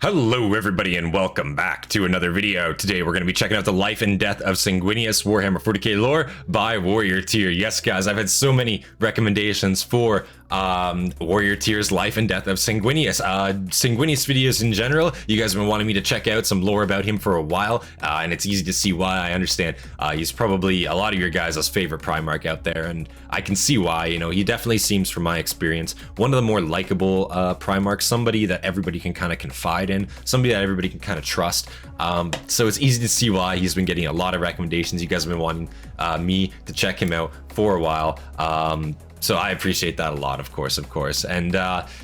Hello everybody and welcome back to another video. Today we're going to be checking out the life and death of Sanguinius Warhammer 40k lore by Warrior Tier. Yes guys, I've had so many recommendations for Warrior Tier's life and death of Sanguinius. Sanguinius videos in general, you guys have been wanting me to check out some lore about him for a while, and it's easy to see why. I understand he's probably a lot of your guys' favorite Primarch out there, and I can see why. You know, he definitely seems, from my experience, one of the more likable Primarchs, somebody that everybody can kind of confide in, somebody that everybody can kind of trust. So it's easy to see why he's been getting a lot of recommendations. You guys have been wanting me to check him out for a while. So I appreciate that a lot, of course. And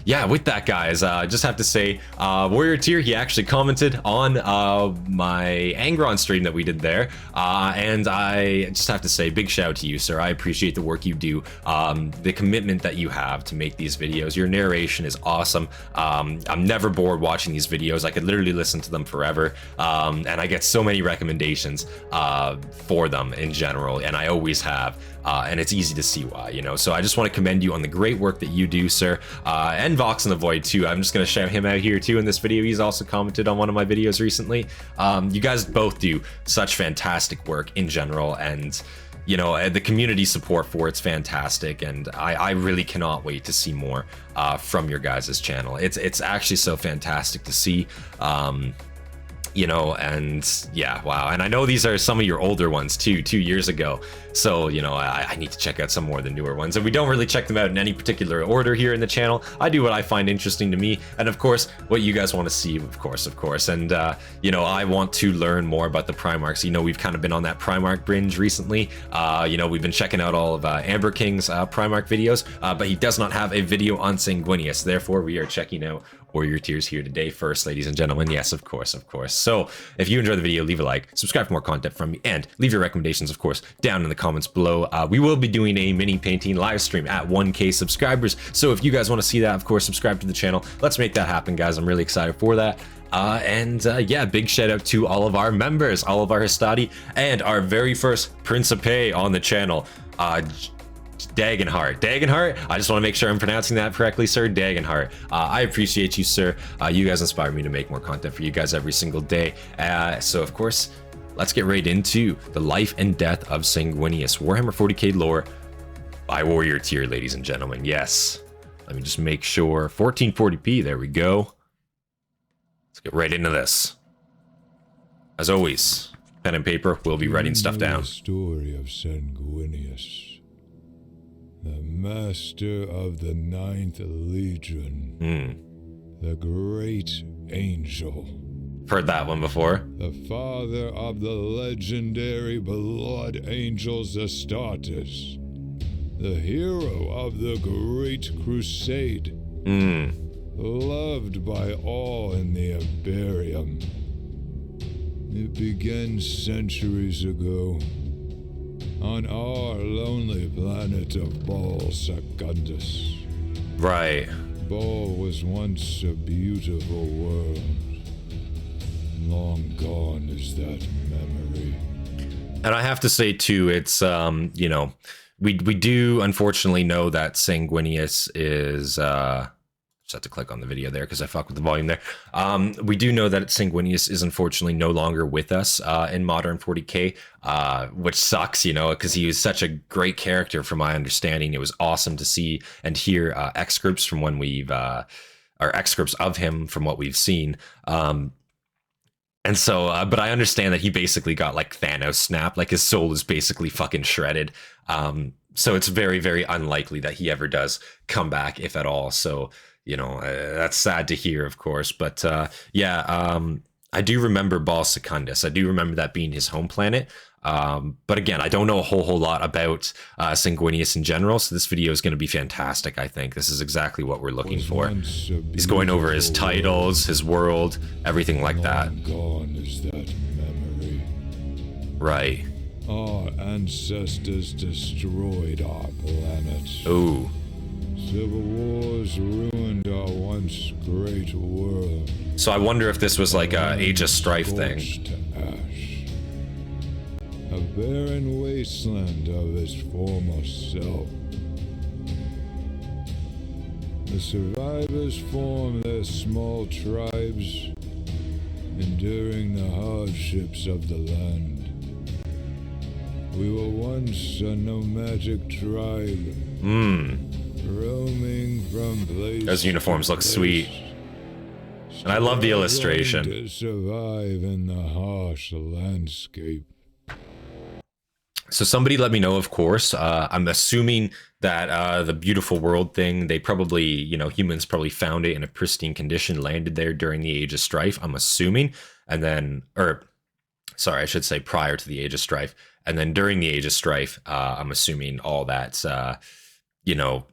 yeah, with that, guys, just have to say, Warrior Tier, he actually commented on my Angron stream that we did there. And I just have to say, big shout out to you, sir. I appreciate the work you do, the commitment that you have to make these videos. Your narration is awesome. I'm never bored watching these videos. I could literally listen to them forever. And I get so many recommendations for them in general, and I always have. And it's easy to see why, you know. So I just want to commend you on the great work that you do, sir. And Vox in the Void too. I'm just going to shout him out here too in this video. He's also commented on one of my videos recently. You guys both do such fantastic work in general, and you know, the community support for it's fantastic, and I really cannot wait to see more from your guys' channel. It's actually so fantastic to see. You know, and yeah, wow. And I know these are some of your older ones too, 2 years ago. So, you know, I need to check out some more of the newer ones. And we don't really check them out in any particular order here in the channel. I do what I find interesting to me. And of course, what you guys want to see, of course. And, you know, I want to learn more about the Primarchs. You know, we've kind of been on that Primarch binge recently. You know, we've been checking out all of Amber King's Primarch videos, but he does not have a video on Sanguinius. Therefore, we are checking out Warrior Tiers here today first, ladies and gentlemen. Yes, of course. So if you enjoyed the video, leave a like, subscribe for more content from me, and leave your recommendations, of course, down in the comments below. We will be doing a mini painting live stream at 1K subscribers. So if you guys want to see that, of course, subscribe to the channel. Let's make that happen, guys. I'm really excited for that. Yeah, big shout out to all of our members, all of our Hastati, and our very first Principe on the channel. Dagenhart. I just want to make sure I'm pronouncing that correctly, sir. Dagenhart. I appreciate you, sir. You guys inspire me to make more content for you guys every single day. So of course, let's get right into the life and death of Sanguinius, Warhammer 40k lore by Warrior Tier, ladies and gentlemen. Yes. Let me just make sure. 1440p. There we go. Let's get right into this. As always, pen and paper. We'll be writing stuff down. The story of Sanguinius, the master of the 9th Legion, the great angel. Heard that one before. The father of the legendary blood angels Astartes, the hero of the Great Crusade, loved by all in the Imperium. It began centuries ago, on our lonely planet of Ball Secundus. Right. Ball was once a beautiful world. Long gone is that memory. And I have to say too, it's you know, we do unfortunately know that Sanguinius is just have to click on the video there because I fuck with the volume there. We do know that Sanguinius is unfortunately no longer with us in modern 40k, which sucks, you know, because he was such a great character from my understanding. It was awesome to see and hear excerpts from when we've, or excerpts of him from what we've seen. And so, but I understand that he basically got like Thanos snap, like his soul is basically fucking shredded. So it's very, very unlikely that he ever does come back, if at all. So, you know, that's sad to hear, of course. But yeah, I do remember Ball Secundus. I do remember that being his home planet. But again, I don't know a whole lot about Sanguinius in general. So this video is going to be fantastic, I think. This is exactly what we're looking for. He's going over his titles, his world, everything like that. Gone is that memory. Right. Our ancestors destroyed our planet. Ooh. Civil wars ruined our once great world. So I wonder if this was like a Age of Strife thing. To ash. A barren wasteland of its former self. The survivors form their small tribes enduring the hardships of the land. We were once a nomadic tribe, roaming from place Those uniforms look sweet. And I love the illustration. To survive in the harsh landscape. So somebody let me know, of course. I'm assuming that the beautiful world thing, they probably, you know, humans probably found it in a pristine condition, landed there during the Age of Strife, I'm assuming. And then, or sorry, I should say prior to the Age of Strife. And then during the Age of Strife, I'm assuming all that's, you know,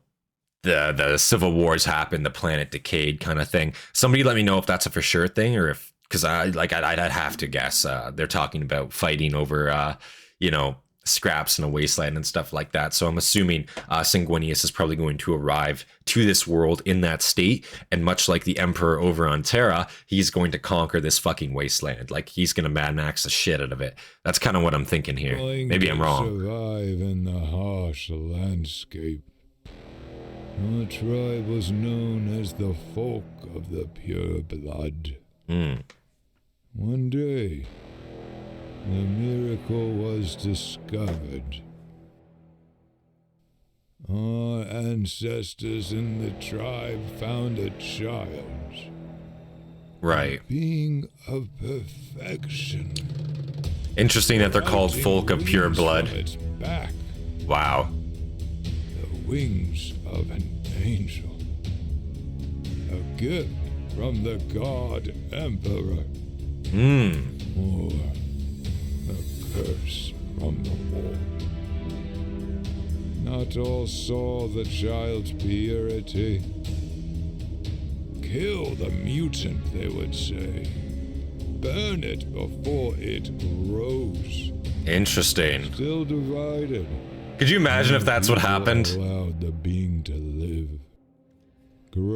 the civil wars happened, the planet decayed kind of thing. Somebody let me know if that's a for sure thing, or if, because I'd have to guess they're talking about fighting over, you know, scraps in a wasteland and stuff like that. So I'm assuming Sanguinius is probably going to arrive to this world in that state, and much like the Emperor over on Terra, he's going to conquer this fucking wasteland. Like, he's gonna Mad Max the shit out of it. That's kind of what I'm thinking here. Maybe I'm wrong. Survive in the harsh landscape. Our tribe was known as the folk of the pure blood. One day, the miracle was discovered. Our ancestors in the tribe found a child. Right. A being of perfection. Interesting that they're called folk of pure blood. Its back, Wow. the wings of an angel. A gift from the god Emperor. Or a curse from the war. Not all saw the child's purity. Kill the mutant, they would say. Burn it before it grows. Interesting. Still divided. Could you imagine if that's what happened? Allowed the being to live.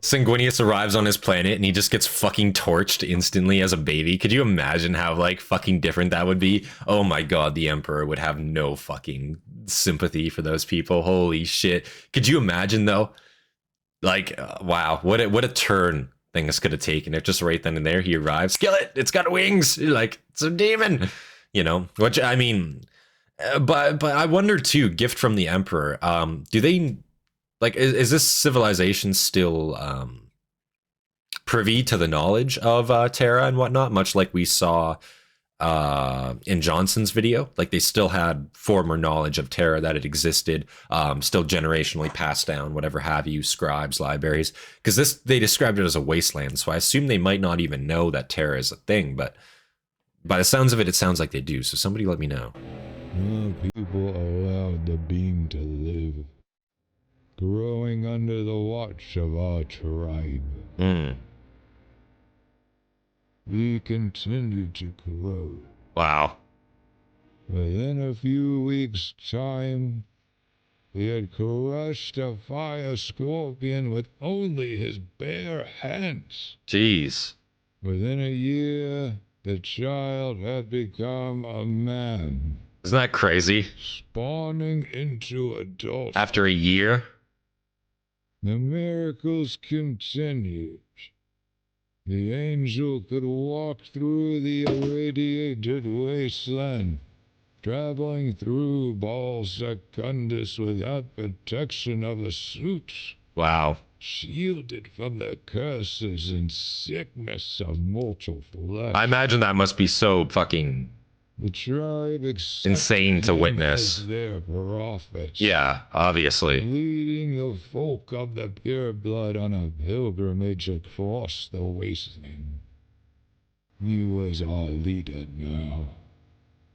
Sanguinius arrives on his planet and he just gets fucking torched instantly as a baby. Could you imagine how, like, fucking different that would be? Oh my god, the Emperor would have no fucking sympathy for those people. Holy shit. Could you imagine, though? Like, wow, what a turn things could have taken if just right then and there he arrives. Kill it! It's got wings! You're like, it's a demon! You know? Which, I mean... But I wonder, too, gift from the Emperor, do they... Like, is this civilization still privy to the knowledge of Terra and whatnot, much like we saw in Johnson's video? Like, they still had former knowledge of Terra, that it existed, still generationally passed down, whatever have you, scribes, libraries. Because they described it as a wasteland, so I assume they might not even know that Terra is a thing, but by the sounds of it, it sounds like they do, so somebody let me know. No people allowed the being to live. Growing under the watch of our tribe. We continued to grow. Wow. Within a few weeks' time, we had crushed a fire scorpion with only his bare hands. Jeez. Within a year, the child had become a man. Isn't that crazy? Spawning into adulthood. After a year? The miracles continued. The angel could walk through the irradiated wasteland, traveling through balls secundus without protection of a suit. Wow. Shielded from the curses and sickness of mortal flesh. I imagine that must be so fucking... The tribe insane to witness. as their prophet. Yeah, obviously. Leading the folk of the pure blood on a pilgrimage across the wasteland. He was our leader now.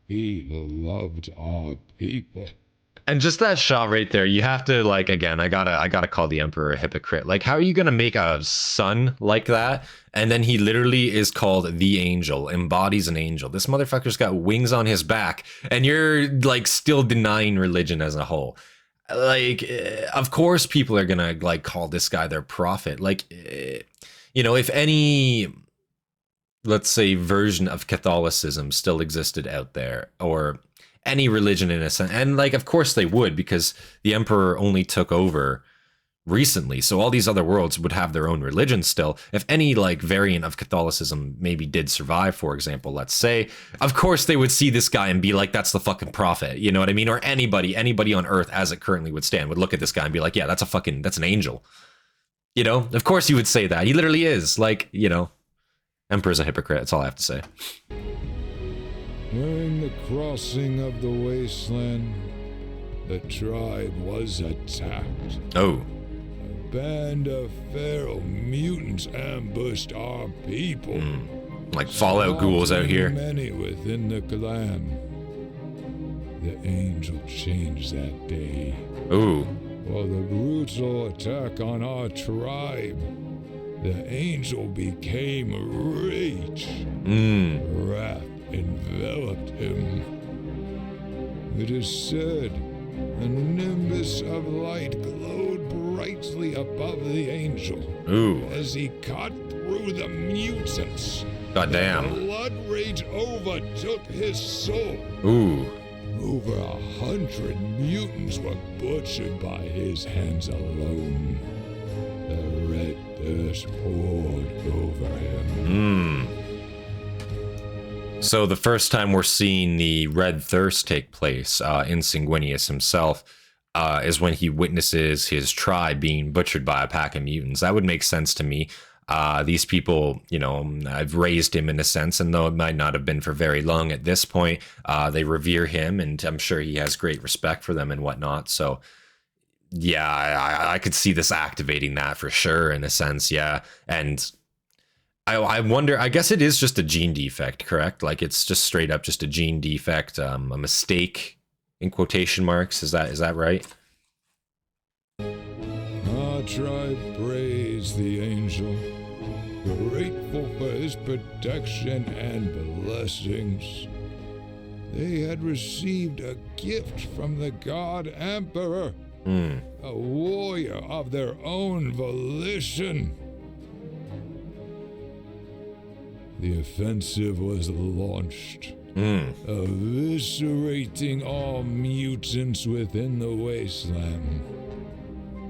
He loved our people. And just that shot right there, you have to, like, again, I gotta call the Emperor a hypocrite. Like, how are you gonna make a son like that? And then he literally is called the angel, embodies an angel. This motherfucker's got wings on his back, and you're, like, still denying religion as a whole. Like, of course people are gonna, like, call this guy their prophet. Like, you know, if any, let's say, version of Catholicism still existed out there, or any religion in a sense, and, like, of course they would, because the Emperor only took over recently. So all these other worlds would have their own religion still. If any like variant of Catholicism maybe did survive, for example, let's say, of course they would see this guy and be like, that's the fucking prophet. You know what I mean? Or anybody on earth as it currently would stand would look at this guy and be like, yeah, that's an angel. You know, of course you would say that. He literally is. Like, you know, Emperor's a hypocrite. That's all I have to say. During the crossing of the wasteland, the tribe was attacked. Oh. A band of feral mutants ambushed our people. Like Fallout ghouls out here. Many within the clan. The angel changed that day. Ooh. For the brutal attack on our tribe, the angel became rage. Wrath enveloped him. It is said a nimbus of light glowed brightly above the angel. Ooh. As he cut through the mutants. Goddamn. The blood rage overtook his soul. Ooh. Over 100 mutants were butchered by his hands alone. The red thirst poured over him. So the first time we're seeing the red thirst take place in Sanguinius himself is when he witnesses his tribe being butchered by a pack of mutants. That would make sense to me. These people, you know, I've raised him in a sense, and though it might not have been for very long at this point, they revere him, and I'm sure he has great respect for them and whatnot. So yeah, I could see this activating that for sure in a sense. Yeah. And I wonder, I guess it is just a gene defect, correct? Like it's just straight up just a gene defect, a mistake in quotation marks. Is that right? Our tribe praised the angel, grateful for his protection and blessings. They had received a gift from the god Emperor, a warrior of their own volition. The offensive was launched, eviscerating all mutants within the wasteland,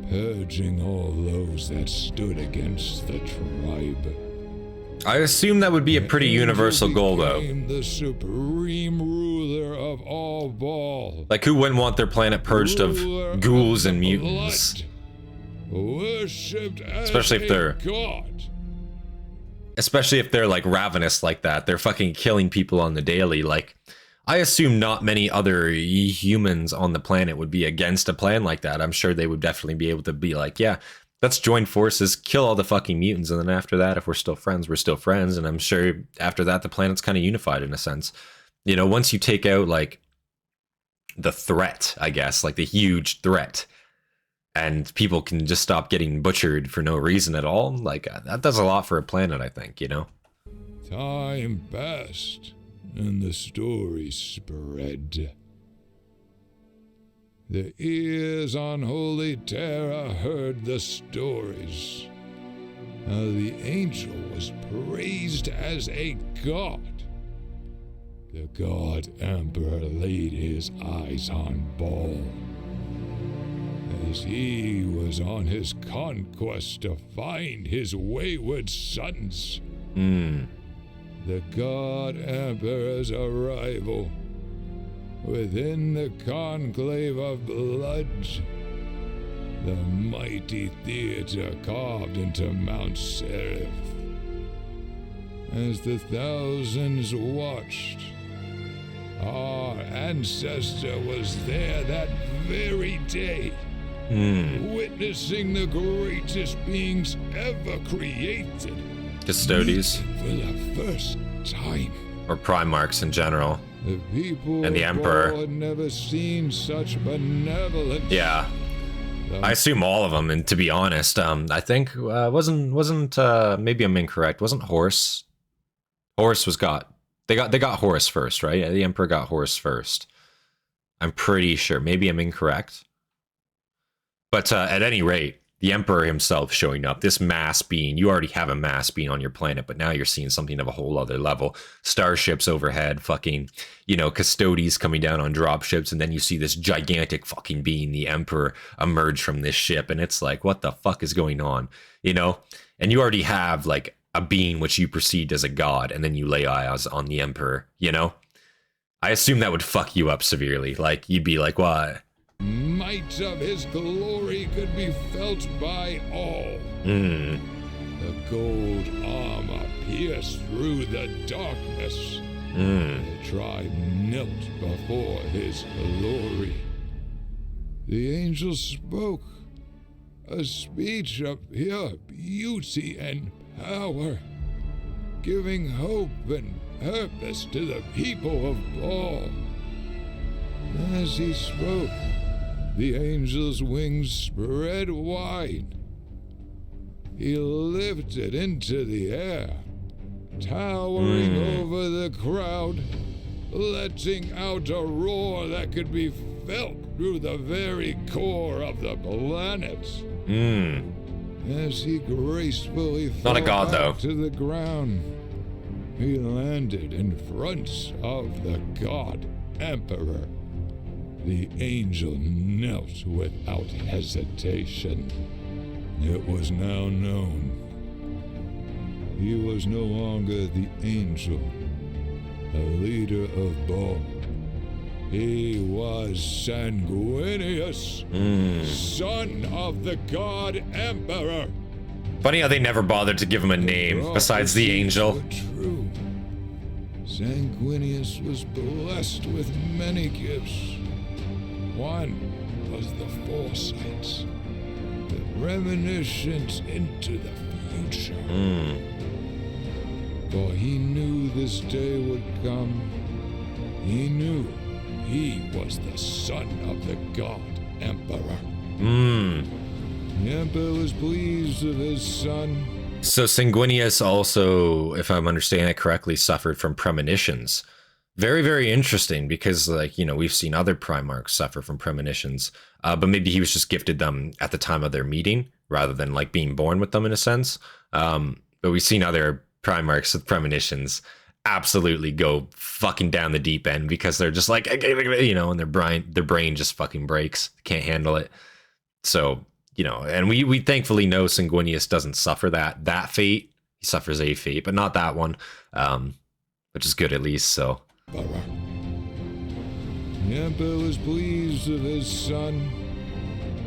purging all those that stood against the tribe. I assume that would be a pretty universal goal, though. The supreme ruler of all Vol. Like, who wouldn't want their planet purged of ghouls and mutants? Worshipped as Especially if they're god. Especially if they're like ravenous like that. They're fucking killing people on the daily. Like, I assume not many other humans on the planet would be against a plan like that. I'm sure they would definitely be able to be like, yeah, let's join forces, kill all the fucking mutants, and then after that, if we're still friends, we're still friends. And I'm sure after that, the planet's kind of unified in a sense. You know, once you take out like the threat, I guess, like the huge threat, and people can just stop getting butchered for no reason at all, like that does a lot for a planet, I think, you know? Time passed, and the story spread. The ears on Holy Terra heard the stories. How the angel was praised as a god. The god Emperor laid his eyes on Vol. As he was on his conquest to find his wayward sons. The god Emperor's arrival within the conclave of blood, the mighty theater carved into Mount Seraph. As the thousands watched, our ancestor was there that very day, witnessing the greatest beings ever created. Custodes. For the first time. Or Primarchs in general. The people and the Emperor had never seen such benevolence. Yeah, I assume all of them. And to be honest, I think wasn't maybe I'm incorrect. Wasn't Horus? Horus was they got Horus first, right? Yeah, the Emperor got Horus first. I'm pretty sure. Maybe I'm incorrect. But at any rate, the Emperor himself showing up, this mass being, you already have a mass being on your planet, but now you're seeing something of a whole other level. Starships overhead, fucking, you know, custodies coming down on dropships, and then you see this gigantic fucking being, the Emperor, emerge from this ship, and it's like, what the fuck is going on, you know? And you already have, like, a being which you perceived as a god, and then you lay eyes on the Emperor, you know? I assume that would fuck you up severely. Like, you'd be like, what? Might of his glory could be felt by all. The gold armor pierced through the darkness. The tribe knelt before his glory. The angel spoke, a speech of pure beauty and power, giving hope and purpose to the people of Gaul. As he spoke, the angel's wings spread wide. He lifted into the air, towering over the crowd, letting out a roar that could be felt through the very core of the planet. As he gracefully fell back to the ground, he landed in front of the god Emperor. The angel knelt without hesitation. It was now known. He was no longer the angel, the leader of Gaul. He was Sanguinius, son of the god Emperor. Funny how they never bothered to give him a name besides the angel. True. Sanguinius was blessed with many gifts. One was the foresight, the reminiscence into the future. For he knew this day would come. He knew he was the son of the god Emperor. The Emperor was pleased with his son. So Sanguinius also, if I'm understanding it correctly, suffered from premonitions. Very, very interesting, because, like, you know, we've seen other Primarchs suffer from premonitions, but maybe he was just gifted them at the time of their meeting rather than, like, being born with them in a sense. But we've seen other Primarchs with premonitions absolutely go fucking down the deep end because they're just like, you know, and their brain just fucking breaks, can't handle it. So, you know, and we thankfully know Sanguinius doesn't suffer that fate. He suffers a fate, but not that one, which is good at least, so. The Emperor was pleased with his son,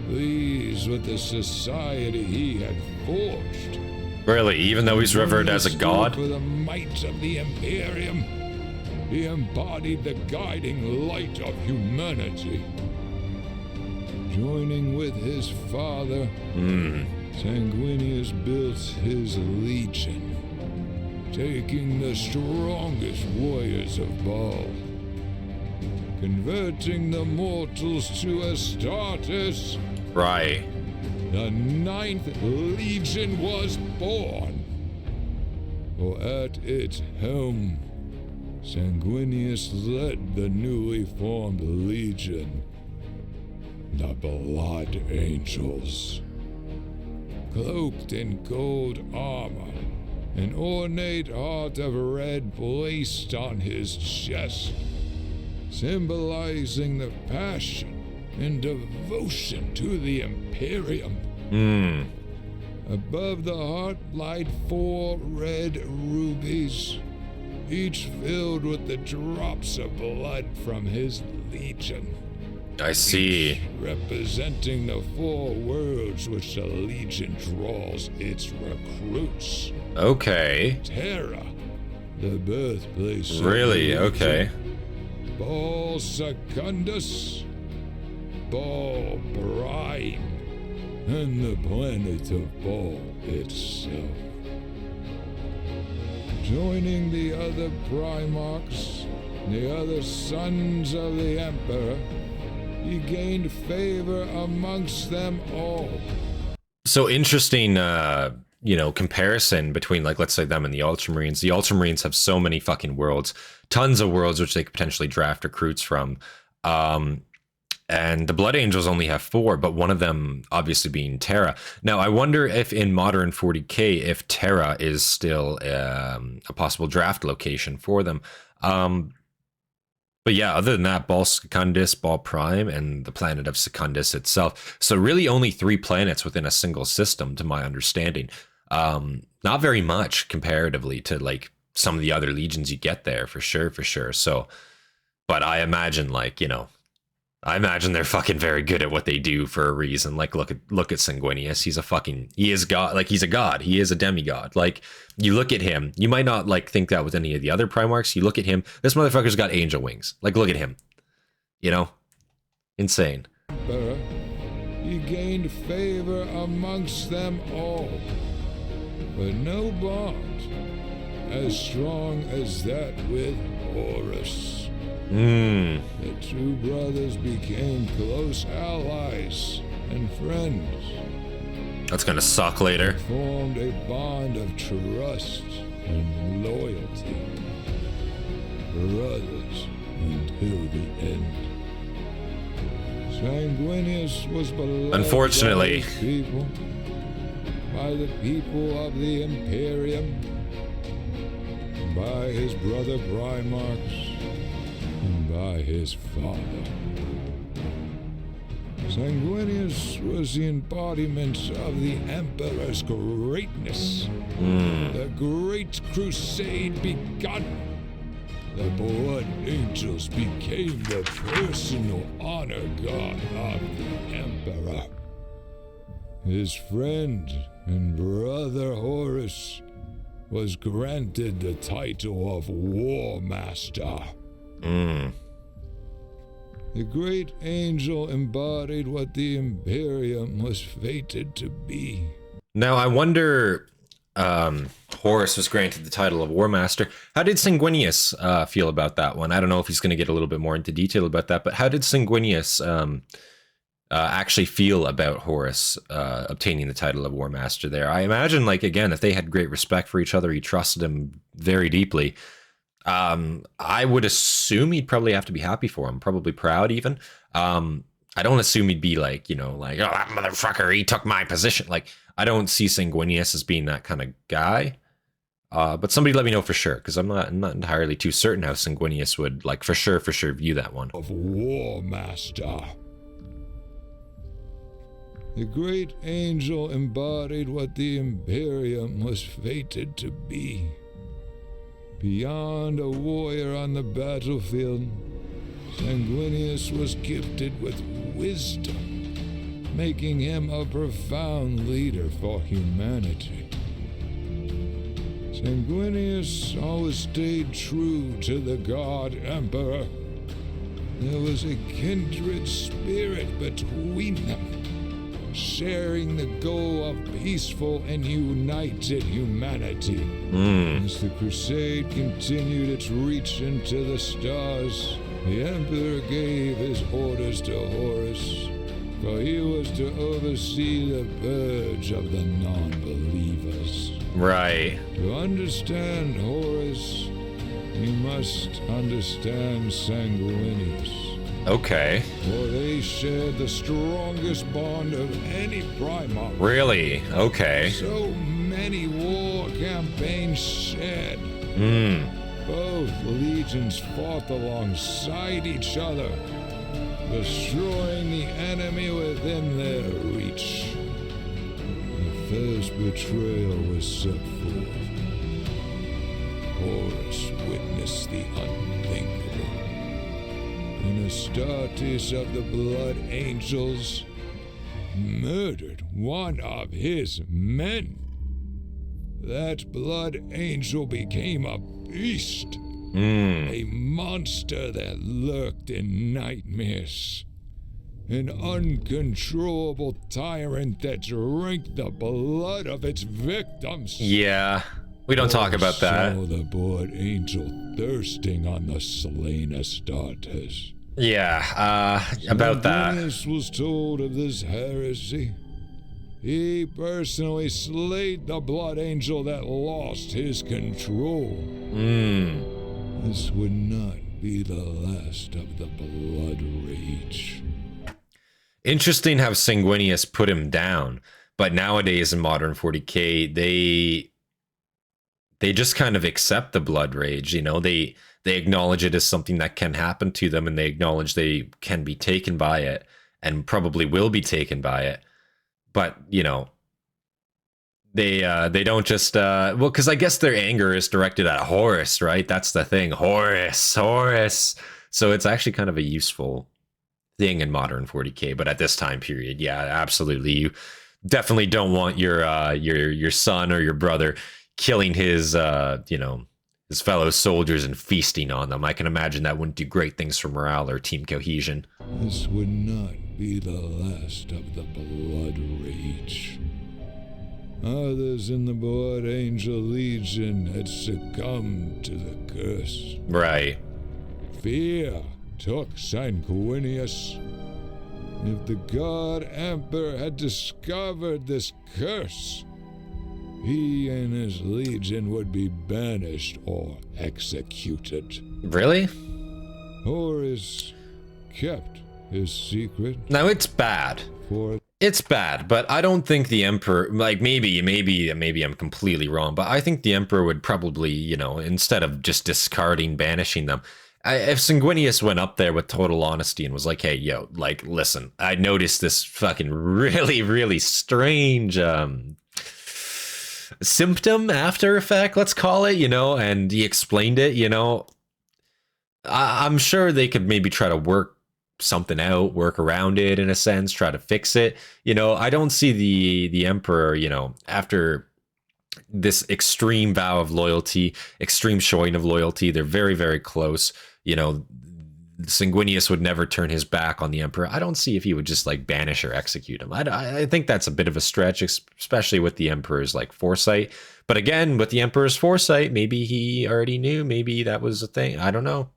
pleased with the society he had forged. Really, even though he's revered as a god? For the might of the Imperium, he embodied the guiding light of humanity. Joining with his father, Sanguinius built his legion, taking the strongest warriors of Gaul, converting the mortals to Astartes. Right. The 9th Legion was born. For at its helm, Sanguinius led the newly formed Legion, the Blood Angels. Cloaked in gold armor, an ornate heart of red placed on his chest, symbolizing the passion and devotion to the Imperium. Above the heart lied 4 red rubies, each filled with the drops of blood from his legion. I see. Each representing the 4 worlds which the legion draws its recruits. Okay. Terra, the birthplace. Really? Okay. Ball Secundus, Ball Brine, and the planet of Ball itself. Joining the other Primarchs, the other sons of the Emperor, he gained favor amongst them all. So interesting, you know, comparison between, like, let's say them and the Ultramarines. The Ultramarines have so many fucking worlds, tons of worlds which they could potentially draft recruits from. And the Blood Angels only have 4, but one of them obviously being Terra. Now, I wonder if in modern 40k, if Terra is still a possible draft location for them. But yeah, other than that, Ball Secundus, Ball Prime, and the planet of Secundus itself. So really only 3 planets within a single system, to my understanding. Not very much comparatively to like some of the other legions you get there, for sure. So, but I imagine, like, you know, I imagine they're fucking very good at what they do for a reason. Like, look at Sanguinius. He is God. Like, he's a god. He is a demigod. Like, you look at him, you might not like think that with any of the other Primarchs. You look at him, this motherfucker's got angel wings. Like, look at him. You know? Insane. He gained favor amongst them all, but no bond as strong as that with Horus. The 2 brothers became close allies and friends. That's gonna suck later. They formed a bond of trust and loyalty. Brothers until the end. Sanguinius was beloved Unfortunately. by the people of the Imperium, by his brother Primarchs, and by his father. Sanguinius was the embodiment of the Emperor's greatness. The great crusade begun. The Blood Angels became the personal honor guard of the Emperor. His friend and brother Horus was granted the title of War Master. The great angel embodied what the Imperium was fated to be. Now, I wonder, Horus was granted the title of War Master. How did Sanguinius feel about that one? I don't know if he's going to get a little bit more into detail about that, but how did Sanguinius actually feel about Horus obtaining the title of War Master there? I imagine, like, again, if they had great respect for each other, he trusted him very deeply. I would assume he'd probably have to be happy for him, probably proud even. I don't assume he'd be like, you know, like, oh, that motherfucker, he took my position. Like, I don't see Sanguinius as being that kind of guy. But somebody let me know for sure, because I'm not entirely too certain how Sanguinius would, like, for sure view that one. Of War Master. The great angel embodied what the Imperium was fated to be. Beyond a warrior on the battlefield, Sanguinius was gifted with wisdom, making him a profound leader for humanity. Sanguinius always stayed true to the God Emperor. There was a kindred spirit between them, sharing the goal of peaceful and united humanity. As the crusade continued its reach into the stars, the Emperor gave his orders to Horus, for he was to oversee the purge of the non-believers. Right. To understand Horus, you must understand Sanguinius. Okay. For they shared the strongest bond of any Primarch. Really? Okay. So many war campaigns shared. Both legions fought alongside each other, destroying the enemy within their reach. The first betrayal was set forth. Horus witnessed the unthinkable. And Hastati of the Blood Angels murdered one of his men. That Blood Angel became a beast, a monster that lurked in nightmares, an uncontrollable tyrant that drank the blood of its victims. Yeah, we don't talk about that. Saw the Blood Angel thirsting on the slain Astartes. Yeah, about that. Sanguinius was told of this heresy. He personally slayed the Blood Angel that lost his control. This would not be the last of the blood rage. Interesting how Sanguinius put him down, but nowadays in modern 40k, they just kind of accept the blood rage. You know, they acknowledge it as something that can happen to them, and they acknowledge they can be taken by it, and probably will be taken by it. But you know, they don't just well, because I guess their anger is directed at Horus, right? That's the thing, Horus. So it's actually kind of a useful thing in modern 40k, but at this time period, yeah, absolutely, you definitely don't want your son or your brother killing his you know, his fellow soldiers and feasting on them. I can imagine that wouldn't do great things for morale or team cohesion. This would not be the last of the blood rage. Others in the Blood Angel Legion had succumbed to the curse. Right. Fear took Sanguinius. If the God Emperor had discovered this curse, he and his legion would be banished or executed. Really? Horus kept his secret. Now it's bad. For It's bad, but I don't think the Emperor, like maybe I'm completely wrong, but I think the Emperor would probably, you know, instead of just discarding, banishing them, if Sanguinius went up there with total honesty and was like, hey, yo, like, listen, I noticed this fucking really strange symptom, after effect, let's call it, you know, and he explained it, you know, I'm sure they could maybe try to work something out, work around it in a sense, try to fix it. You know, I don't see the Emperor, you know, after this extreme vow of loyalty, extreme showing of loyalty, they're very close. You know, Sanguinius would never turn his back on the Emperor. I don't see if he would just like banish or execute him. I think that's a bit of a stretch, especially with the Emperor's like foresight. But again, with the Emperor's foresight, maybe he already knew, maybe that was a thing. I don't know.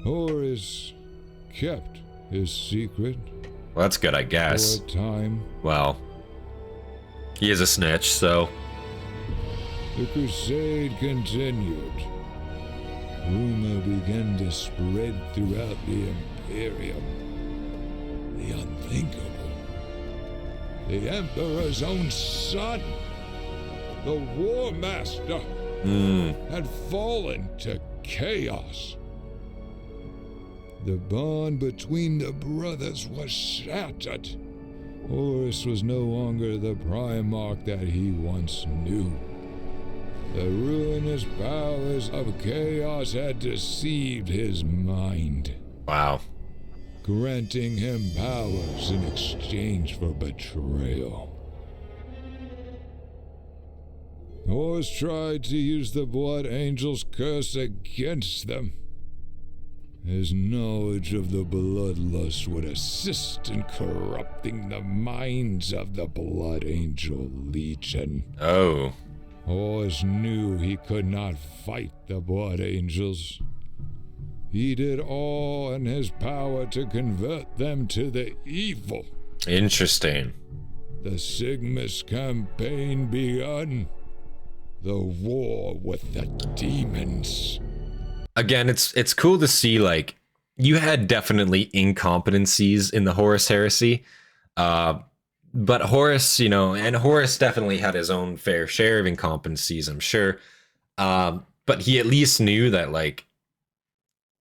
Horus kept his secret. Well, that's good, I guess. For a time. Well, he is a snitch, so. The crusade continued. Rumor began to spread throughout the Imperium. The unthinkable. The Emperor's own son, the War Master, had fallen to chaos. The bond between the brothers was shattered. Horus was no longer the Primarch that he once knew. The ruinous powers of chaos had deceived his mind. Wow. Granting him powers in exchange for betrayal. Horus tried to use the Blood Angel's curse against them. His knowledge of the bloodlust would assist in corrupting the minds of the Blood Angel Legion. Oh. Horus knew he could not fight the Blood Angels. He did all in his power to convert them to the evil. Interesting. The Sigmas campaign begun. The war with the demons. Again, it's cool to see, like, you had definitely incompetencies in the Horus heresy, but Horus, you know, and Horus definitely had his own fair share of incompetencies, I'm sure, but he at least knew that, like,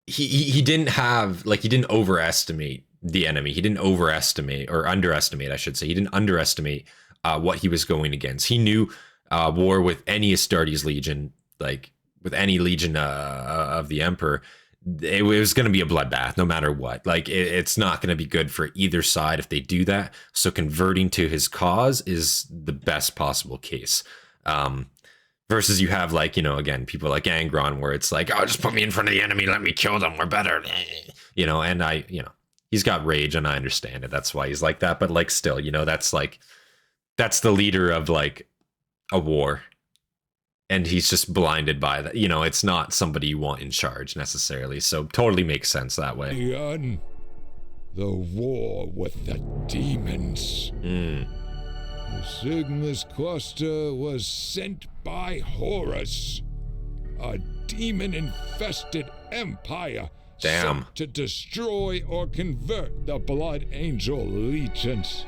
he didn't have, like, he didn't overestimate the enemy. He didn't overestimate, or underestimate, I should say. He didn't underestimate what he was going against. He knew war with any Astartes legion, like, with any legion of the Emperor, it was going to be a bloodbath no matter what. Like, it's not going to be good for either side if they do that. So converting to his cause is the best possible case. Versus you have, like, you know, again, people like Angron, where it's like, oh, just put me in front of the enemy, let me kill them, we're better. You know, and he's got rage and I understand it. That's why he's like that. But like, still, you know, that's the leader of like a war. And he's just blinded by that. You know, it's not somebody you want in charge necessarily. So totally makes sense that way. Begun the war with the demons. The Sigma's cluster was sent by Horus, a demon-infested empire Damn. sent to destroy or convert the Blood Angel legions.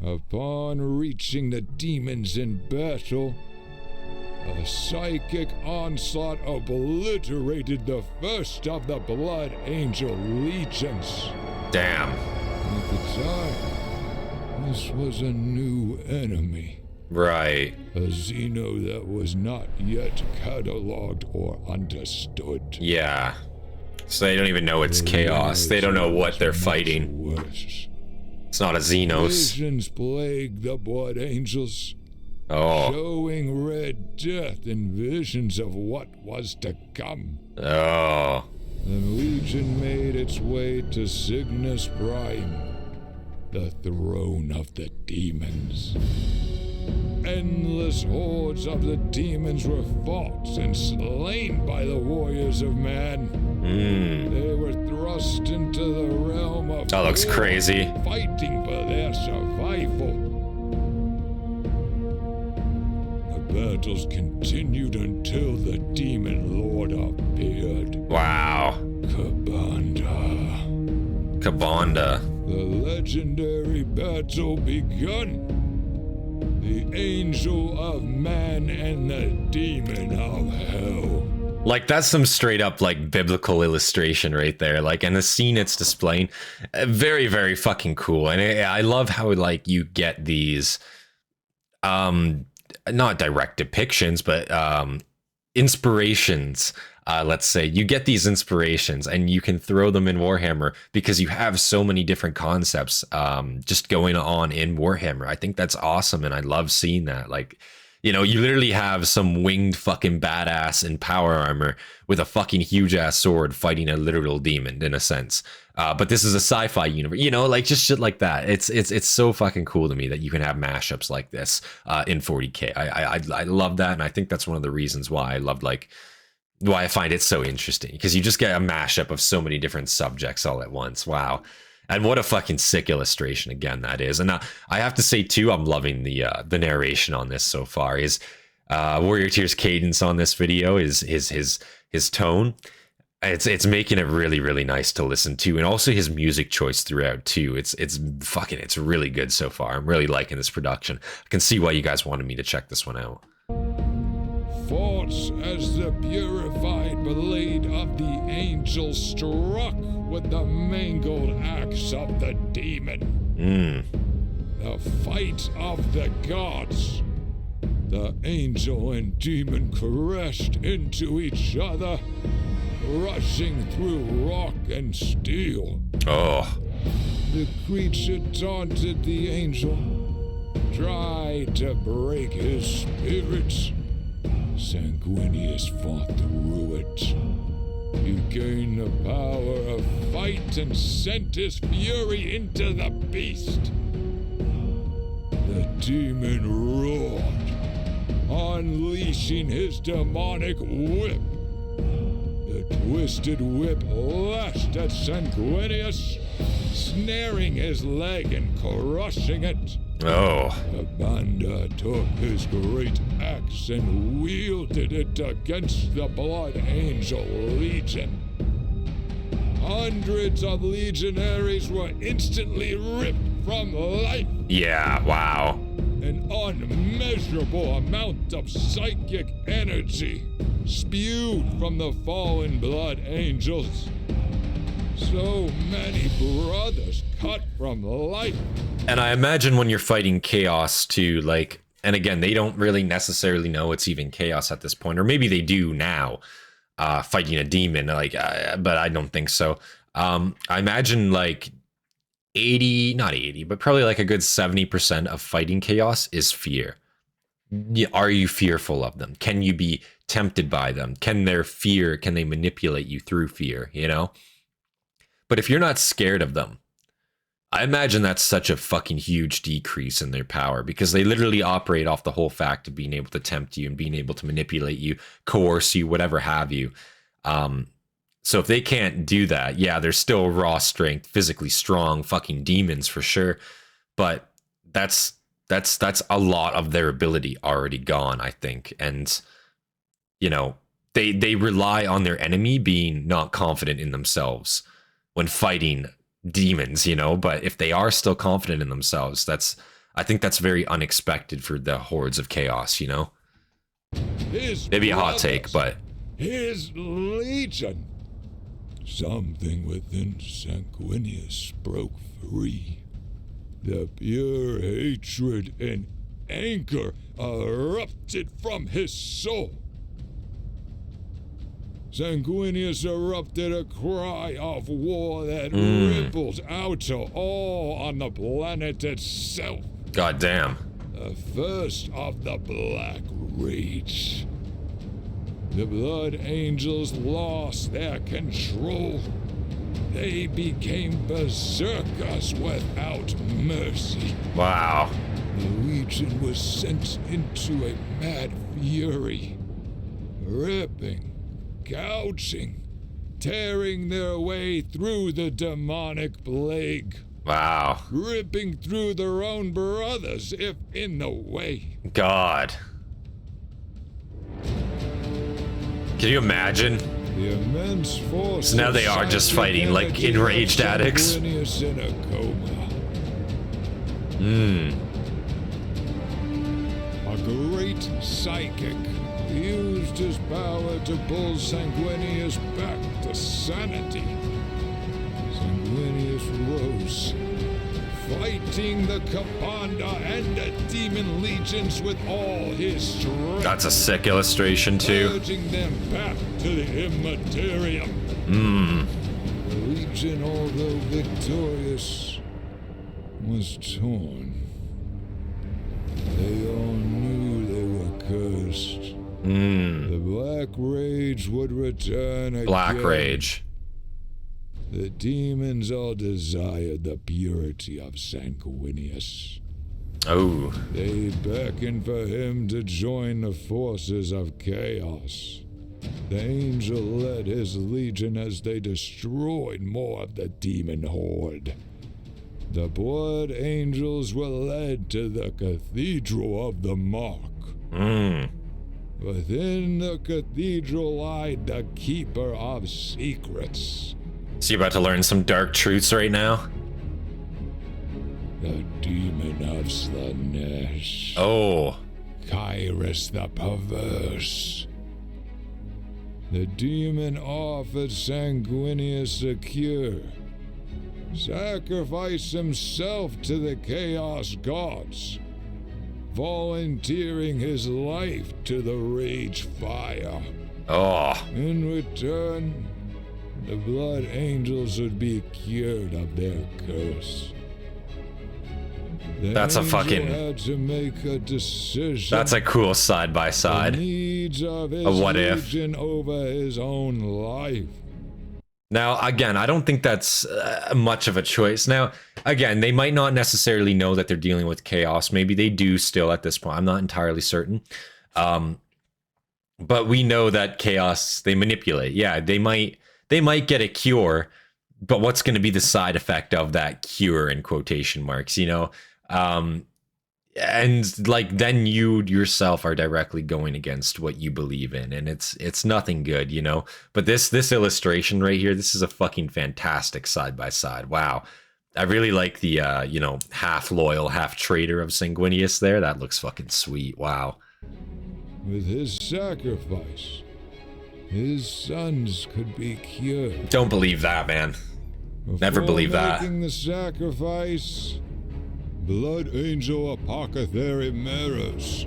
Upon reaching the demons in battle, a psychic onslaught obliterated the first of the Blood Angel legions. Damn. At the time, this was a new enemy. Right. A Xeno that was not yet catalogued or understood. Yeah. So they don't even know it's chaos. They don't know what they're fighting. Worse. It's not a Xenos. Visions plagued the Blood Angels, Oh. showing red death and visions of what was to come. Oh. The Legion made its way to Cygnus Prime, the throne of the demons. Endless hordes of the demons were fought and slain by the warriors of man. They were thrust into the realm of That looks war, crazy. fighting for their survival. The battles continued until the demon lord appeared. Wow. Kabanda. Kabanda. The legendary battle begun. The angel of man and the demon of hell. Like, that's some straight up, like, biblical illustration right there. Like, and the scene it's displaying, very, very fucking cool. And I love how, like, you get these, not direct depictions, but inspirations. Let's say you get these inspirations and you can throw them in Warhammer because you have so many different concepts just going on in Warhammer. I think that's awesome, and I love seeing that. Like, you know, you literally have some winged fucking badass in power armor with a fucking huge ass sword fighting a literal demon in a sense. But this is a sci-fi universe, you know, like just shit like that. It's so fucking cool to me that you can have mashups like this in 40K. I love that, and I think that's one of the reasons why I loved, like, why I find it so interesting, because you just get a mashup of so many different subjects all at once. Wow. And what a fucking sick illustration again that is. And I have to say too, I'm loving the narration on this so far. His Warrior Tear's cadence on this video is his tone. It's making it really, really nice to listen to, and also his music choice throughout too. It's really good so far. I'm really liking this production. I can see why you guys wanted me to check this one out. Force as the purified blade of the angel struck with the mangled axe of the demon. The fight of the gods. The angel and demon crashed into each other, rushing through rock and steel. Oh. The creature taunted the angel, tried to break his spirit. Sanguinius fought through it. He gained the power of fight and sent his fury into the beast. The demon roared, unleashing his demonic whip. The twisted whip lashed at Sanguinius, snaring his leg and crushing it. Oh. Kabanda took his great axe and wielded it against the Blood Angel Legion. Hundreds of legionaries were instantly ripped from life. Yeah, wow. An unmeasurable amount of psychic energy spewed from the fallen Blood Angels. So many brothers cut from life. And I imagine when you're fighting chaos too, like, and again, they don't really necessarily know it's even chaos at this point, or maybe they do now, fighting a demon, like, but I don't think so. I imagine like 80, not 80, but probably like a good 70% of fighting chaos is fear. Are you fearful of them? Can you be tempted by them? Can they manipulate you through fear, you know? But if you're not scared of them, I imagine that's such a fucking huge decrease in their power, because they literally operate off the whole fact of being able to tempt you and being able to manipulate you, coerce you, whatever have you. So if they can't do that, yeah, they're still raw strength, physically strong fucking demons for sure. But that's a lot of their ability already gone, I think. And, you know, they rely on their enemy being not confident in themselves when fighting demons, you know. But if they are still confident in themselves, I think that's very unexpected for the hordes of chaos, you know. Maybe a hot take, but his legion. Something within Sanguinius broke free. The pure hatred and anger erupted from his soul. Sanguinius erupted a cry of war that rippled out to all on the planet itself. God damn. The first of the Black Rage. The Blood Angels lost their control. They became berserkers without mercy. Wow. The Legion was sent into a mad fury, ripping, gouging, tearing their way through the demonic plague. Wow. Ripping through their own brothers if in the way. God. Can you imagine? The immense force. So now they are just fighting like enraged addicts. In a coma. A great psychic used his power to pull Sanguinius back to sanity. Sanguinius rose, fighting the Kabanda and the demon legions with all his strength. That's a sick illustration too. Urging them back to the Immaterium. The legion, although victorious, was torn. They all knew they were cursed. The Black Rage would return again. Black Rage. The demons all desired the purity of Sanguinius. Oh. They beckoned for him to join the forces of chaos. The angel led his legion as they destroyed more of the demon horde. The Blood Angels were led to the Cathedral of the Mark. Within the cathedral lied the Keeper of Secrets. So you about to learn some dark truths right now? The demon of Slanesh. Oh. Kairos the Perverse. The demon offered Sanguinius a cure. Sacrificed himself to the Chaos Gods, volunteering his life to the Rage Fire. Oh. In return, the Blood Angels would be cured of their curse. The That's a angel fucking... had to make a decision. That's a cool side by side. The needs of his what if. legion over his own life. Now, again, I don't think that's much of a choice. Now, again, they might not necessarily know that they're dealing with chaos. Maybe they do still at this point. I'm not entirely certain. But we know that chaos, they manipulate. Yeah, they might get a cure, but what's going to be the side effect of that cure in quotation marks, you know? And like then you yourself are directly going against what you believe in, and it's nothing good, you know. But this illustration right here, this is a fucking fantastic side by side. Wow, I really like the you know, half loyal, half traitor of Sanguinius there. That looks fucking sweet. Wow. With his sacrifice, his sons could be cured. Don't believe that, man. Never believe that. Making the sacrifice, Blood Angel Apothecary Meros,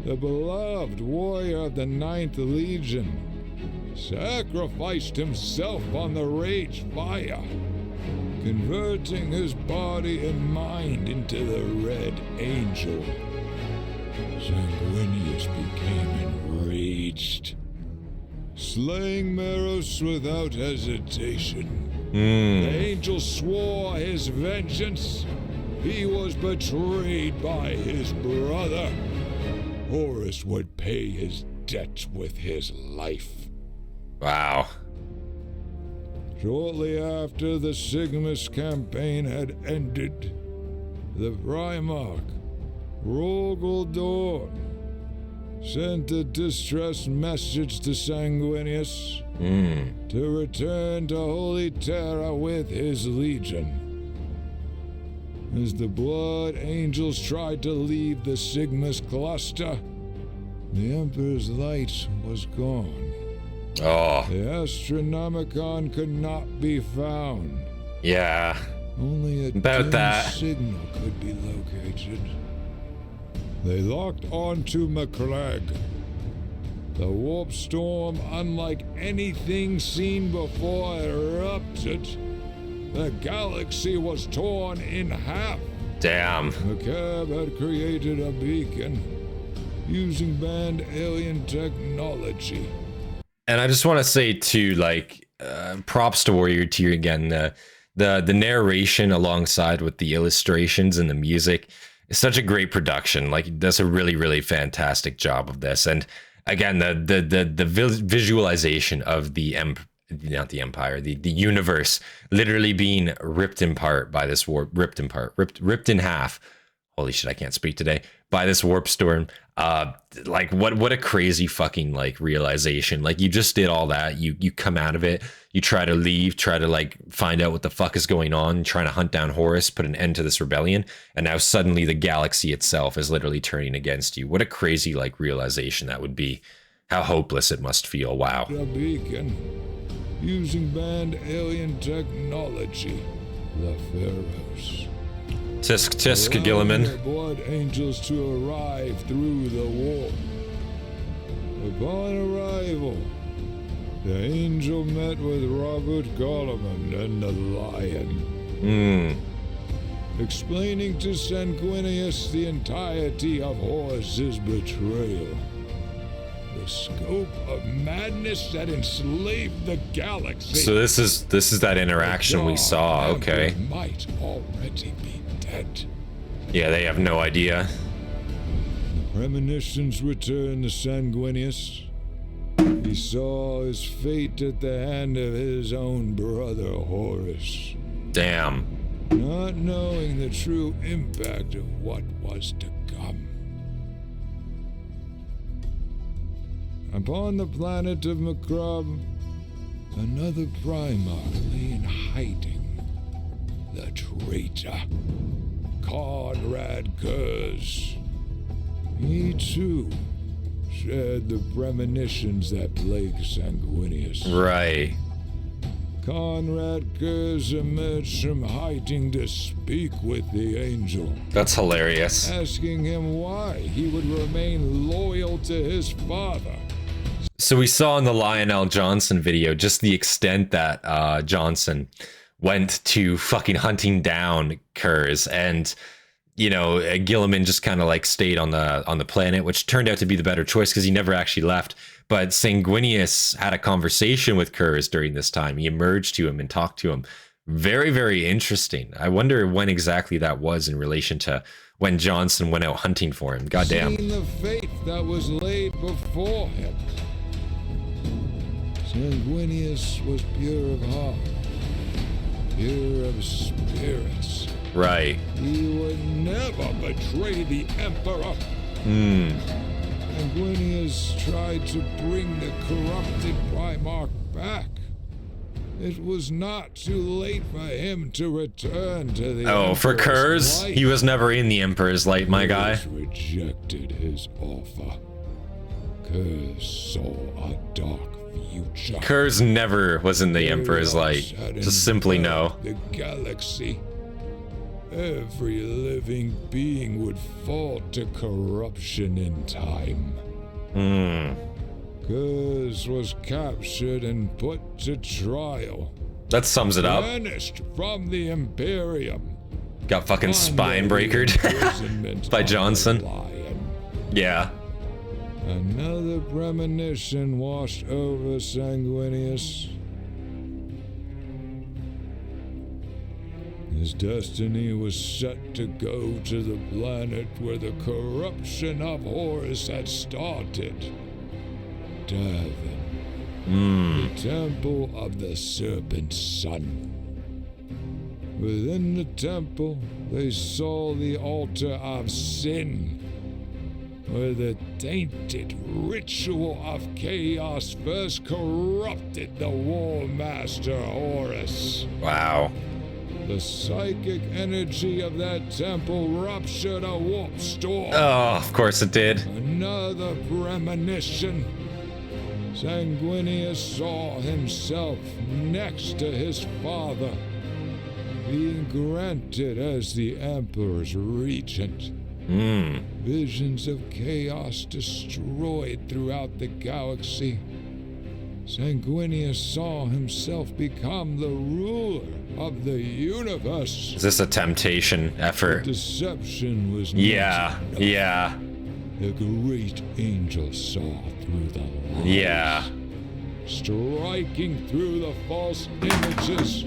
the beloved warrior of the 9th Legion, sacrificed himself on the Rage Fire, converting his body and mind into the Red Angel. Sanguinius became enraged, slaying Meros without hesitation. The angel swore his vengeance. He was betrayed by his brother. Horus would pay his debt with his life. Wow. Shortly after the Sigmus campaign had ended, the Primarch, Rogel Dorn, sent a distress message to Sanguinius to return to Holy Terra with his legion. As the Blood Angels tried to leave the Sigma's cluster, the Emperor's light was gone. Oh. The Astronomicon could not be found. Yeah. Only a About that. signal could be located. They locked onto McClegg. The warp storm, unlike anything seen before, erupted. The galaxy was torn in half. Damn. The cab had created a beacon using banned alien technology. And I just want to say too, like, props to Warrior Tier again. The narration alongside with the illustrations and the music is such a great production. Like, it does a really, really fantastic job of this. And again, the visualization of the universe literally being ripped by this warp, ripped in half. Holy shit, I can't speak today. By this warp storm. Like what a crazy fucking like realization. Like, you just did all that. You come out of it. You try to leave, try to like find out what the fuck is going on, trying to hunt down Horus, put an end to this rebellion, and now suddenly the galaxy itself is literally turning against you. What a crazy like realization that would be. How hopeless it must feel. Wow. A beacon using banned alien technology. The Pharaohs. Tisk, Gilliman. The Blood Angels to arrive through the wall. Upon arrival, the angel met with Robert Gollum and the Lion. Explaining to Sanguinius the entirety of Horus's betrayal. The scope of madness that enslaved the galaxy. So this is that interaction we saw. Okay. Might already be dead. Yeah, they have no idea. The premonitions returned to Sanguinius. He saw his fate at the hand of his own brother Horus. Damn. Not knowing the true impact of what was to come. Upon the planet of Macrab, another Primarch lay in hiding. The traitor, Conrad Kurz. He too shared the premonitions that plague Sanguinius. Right. Conrad Kurz emerged from hiding to speak with the angel. That's hilarious. Asking him why he would remain loyal to his father. So we saw in the Lionel Johnson video just the extent that Johnson went to fucking hunting down Kurz, and you know, Gilliman just kind of like stayed on the planet, which turned out to be the better choice because he never actually left. But Sanguinius had a conversation with Kurz during this time. He emerged to him and talked to him. Very, very interesting. I wonder when exactly that was in relation to when Johnson went out hunting for him. Goddamn. Seeing the fate that was laid before him. Sanguinius was pure of heart, pure of spirits. Right. He would never betray the Emperor. Sanguinius tried to bring the corrupted Primarch back. It was not too late for him to return to the Emperor's for Kurz, light. he was never in the Emperor's light, my guy. Kurz rejected his offer. Kurz saw a dark future. Kurz never was in the Emperor's light. Just simply no. The galaxy. Every living being would fall to corruption in time. Kurz was captured and put to trial. That sums it up. Banished from the Imperium. Got fucking spine breakered by Johnson. Yeah. Another premonition washed over Sanguinius. His destiny was set to go to the planet where the corruption of Horus had started. Davin. The temple of the Serpent Sun. Within the temple, they saw the altar of sin. where the tainted ritual of chaos first corrupted the War Master Horus. Wow. The psychic energy of that temple ruptured a warp storm. Oh, of course it did. Another premonition. Sanguinius saw himself next to his father, being granted as the Emperor's regent. Visions of chaos destroyed throughout the galaxy. Sanguinius saw himself become the ruler of the universe. Is this a temptation effort? Deception was not Yeah, enough. yeah. The great angel saw through the lies. Yeah. Striking through the false images.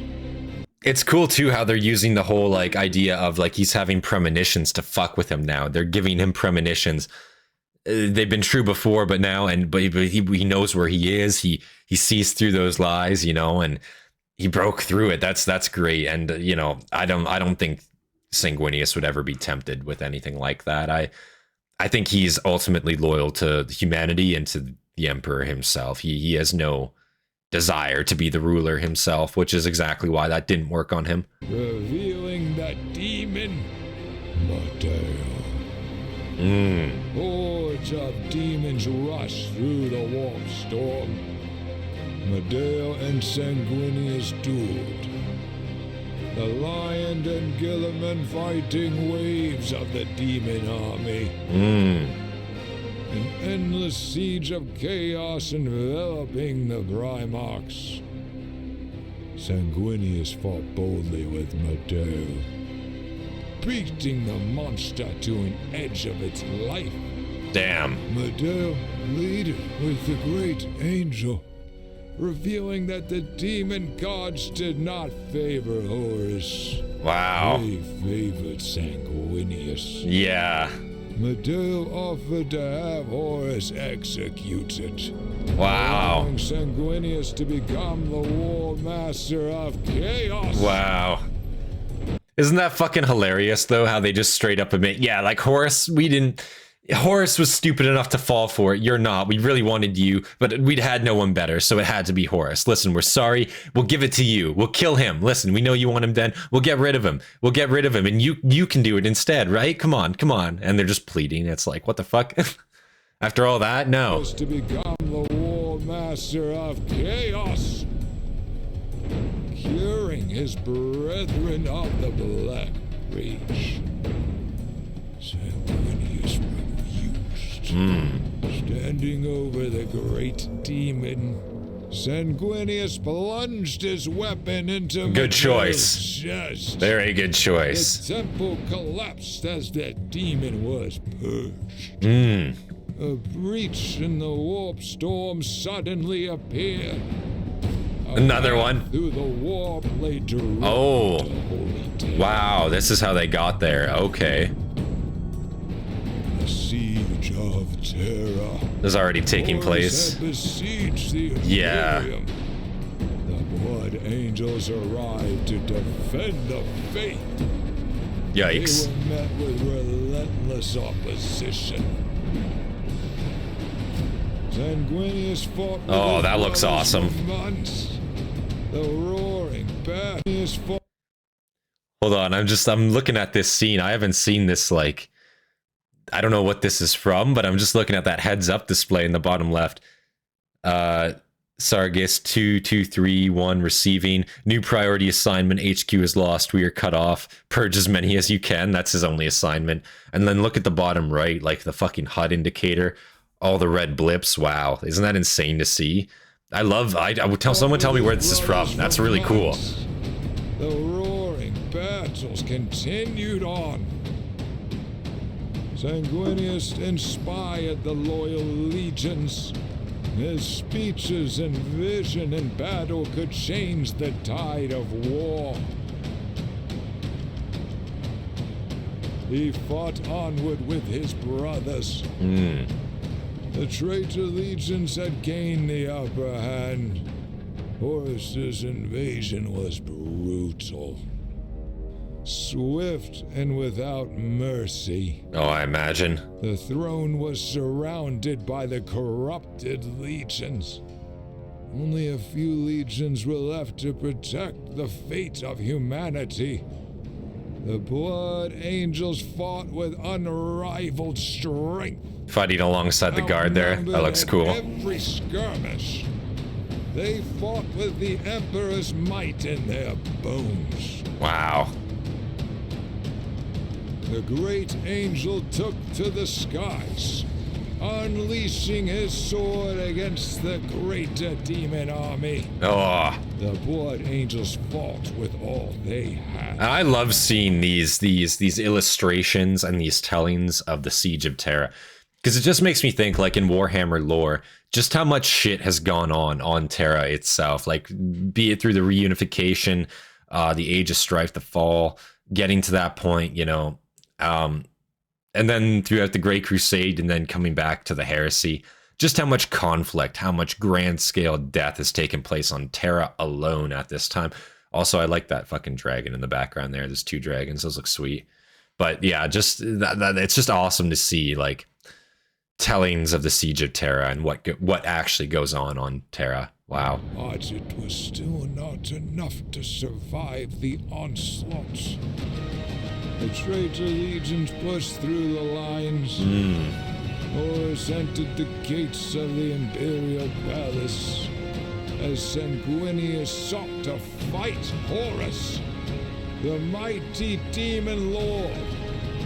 It's cool too how they're using the whole like idea of like he's having premonitions to fuck with him now. They're giving him premonitions. They've been true before, but now but he knows where he is. He sees through those lies, you know, and he broke through it. That's great. And you know, I don't think Sanguinius would ever be tempted with anything like that. I think he's ultimately loyal to humanity and to the Emperor himself. He has no desire to be the ruler himself, which is exactly why that didn't work on him. Revealing that demon, Mateo. Hordes of demons rush through the warp storm. Mateo and Sanguinius dueled. The Lion and Gilliman fighting waves of the demon army. An endless siege of chaos enveloping the Primarchs. Sanguinius fought boldly with Mateo, beating the monster to an edge of its life. Damn. Mateo pleaded with the great angel, revealing that the demon gods did not favor Horus. Wow. They favored Sanguinius. Yeah. Mateo offered to have Horus executed. Wow. Allowing Sanguinius to become the War Master of Chaos. Wow. Isn't that fucking hilarious though, how they just straight up admit, yeah, like Horus was stupid enough to fall for it. You're not. We really wanted you, but we'd had no one better, so it had to be Horus. Listen, we're sorry. We'll give it to you. We'll kill him. Listen, we know you want him dead. We'll get rid of him. We'll get rid of him, and you can do it instead, right? Come on, come on. And they're just pleading. It's like, what the fuck? After all that, no. To become the War Master of Chaos, curing his brethren of the Black Rage. Sanguinius refused. Standing over the great demon, Sanguinius plunged his weapon into Good choice. chest. Very good choice. The temple collapsed as the demon was purged. A breach in the warp storm suddenly appeared. Another one. Through the warp lay direct Oh. to Holy Terror. Wow, this is how they got there. Okay. The siege of terror. This is already taking place. Horus had besieged the Yeah. Imperium. The Blood Angels arrived to defend the faith. Yikes. They were met with relentless opposition. Sanguinius fought with Oh, his that looks brothers awesome. for months. The roaring battle fought. Hold on, I'm looking at this scene. I haven't seen this, like, I don't know what this is from, but I'm just looking at that heads up display in the bottom left. Sargis 2231 receiving. New priority assignment. HQ is lost. We are cut off. Purge as many as you can. That's his only assignment. And then look at the bottom right, like the fucking HUD indicator. All the red blips. Wow. Isn't that insane to see? I would tell someone tell me where this is from. That's really cool. The roaring battles continued on. Sanguinius inspired the loyal legions. His speeches and vision in battle could change the tide of war. He fought onward with his brothers. The traitor legions had gained the upper hand. Horus's invasion was brutal. swift and without mercy. Oh, I imagine. The throne was surrounded by the corrupted legions. Only a few legions were left to protect the fate of humanity. The Blood Angels fought with unrivaled strength. Fighting alongside the guard there. That looks cool. Every skirmish, they fought with the Emperor's might in their bones. Wow. The great angel took to the skies, unleashing his sword against the greater demon army. Oh. The Blood Angels fought with all they had. I love seeing these illustrations and these tellings of the Siege of Terra, because it just makes me think, like in Warhammer lore, just how much shit has gone on Terra itself. Like, be it through the reunification, the Age of Strife, the fall, getting to that point, you know, and then throughout the Great Crusade, and then coming back to the Heresy. Just how much conflict, how much grand scale death has taken place on Terra alone at this time. Also, I like that fucking dragon in the background there. There's 2 dragons. Those look sweet. But yeah, just that it's just awesome to see, like, tellings of the Siege of Terra and what actually goes on Terra. Wow. But it was still not enough to survive the onslaught. The traitor legions pushed through the lines. Horus entered the gates of the Imperial Palace as Sanguinius sought to fight Horus, the mighty demon lord,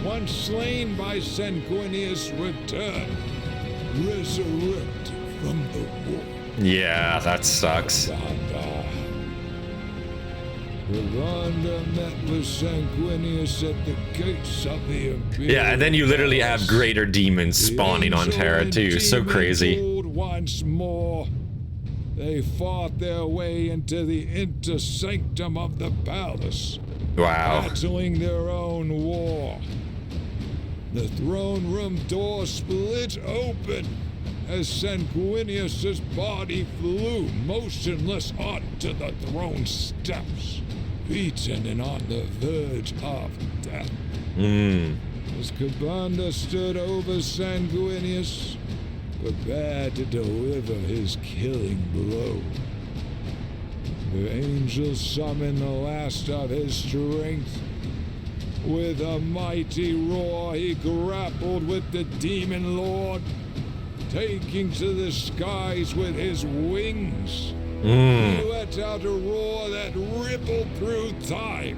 once slain by Sanguinius, returned, resurrected from the war. Yeah, that sucks. Ravanda met with Sanguinius at the gates of the Imperial. Yeah, and then you literally have greater demons spawning on Terra too. So crazy. Once more, they fought their way into the inner sanctum of the palace. Wow. Battling their own war. The throne room door split open as Sanguinius's body flew motionless onto the throne steps, beaten and on the verge of death. As Kabanda stood over Sanguinius, prepared to deliver his killing blow, the angel summoned the last of his strength. With a mighty roar, he grappled with the demon lord, taking to the skies with his wings. He let out a roar that rippled through time.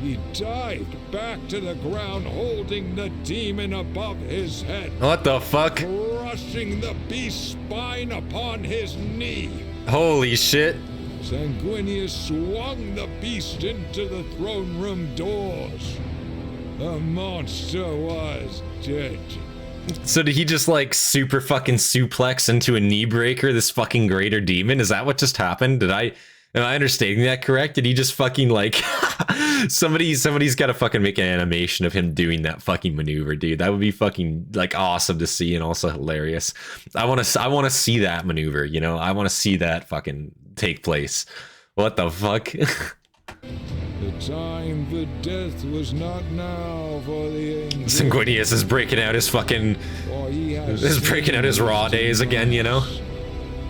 He dived back to the ground, holding the demon above his head. What the fuck? Crushing the beast's spine upon his knee. Holy shit. Sanguinius swung the beast into the throne room doors. The monster was dead. So did he just like super fucking suplex into a knee breaker this fucking greater demon? Is that what just happened? Am I understanding that correct? Did he just fucking like somebody's got to fucking make an animation of him doing that fucking maneuver, dude. That would be fucking like awesome to see and also hilarious. I want to see that maneuver, you know? I want to see that fucking take place. What the fuck? The time for death was not now for the angel. Sanguinius is breaking out his fucking breaking out his raw days again, you know?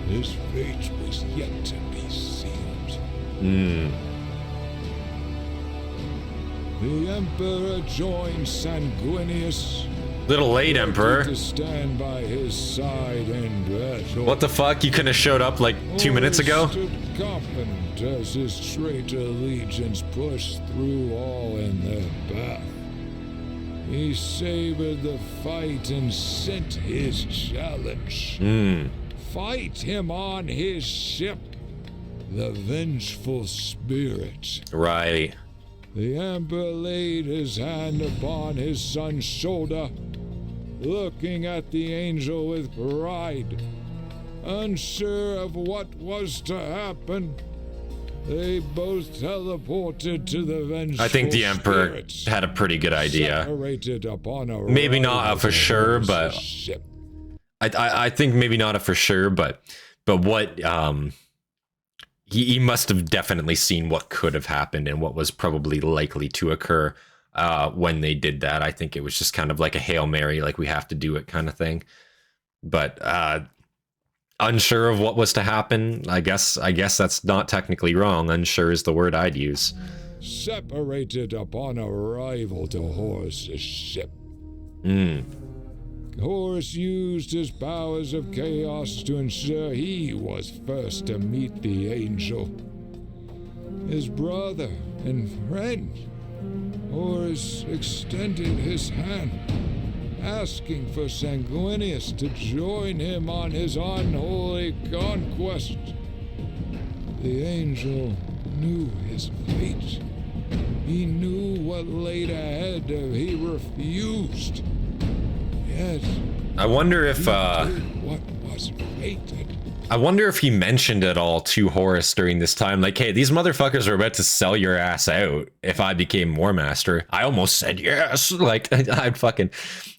His fate was yet to be sealed. The Emperor joined Sanguinius. Little late, Emperor. To stand by his side in battle. What the fuck? You couldn't have showed up like 2 minutes ago? Stood confident as his traitor legions pushed through all in their path. He savored the fight and sent his challenge. Fight him on his ship, the Vengeful Spirit. Right. The Emperor laid his hand upon his son's shoulder, looking at the angel with pride. Unsure of what was to happen, they both teleported to the Vengeful I think the Emperor had a pretty good idea. Maybe not for sure, but I think maybe not a for sure, but what he must have definitely seen what could have happened and what was probably likely to occur when they did that. I think it was just kind of like a Hail Mary, like we have to do it kind of thing. But unsure of what was to happen. I guess that's not technically wrong. Unsure is the word I'd use. Separated upon arrival to Horus's ship. Horus used his powers of chaos to ensure he was first to meet the angel. His brother and friend. Horus extended his hand, asking for Sanguinius to join him on his unholy conquest. The angel knew his fate. He knew what laid ahead if he refused. Yet, I wonder if what was fated. I wonder if he mentioned at all to Horus during this time, like, hey, these motherfuckers are about to sell your ass out if I became War Master. I almost said yes. Like, I'd fucking,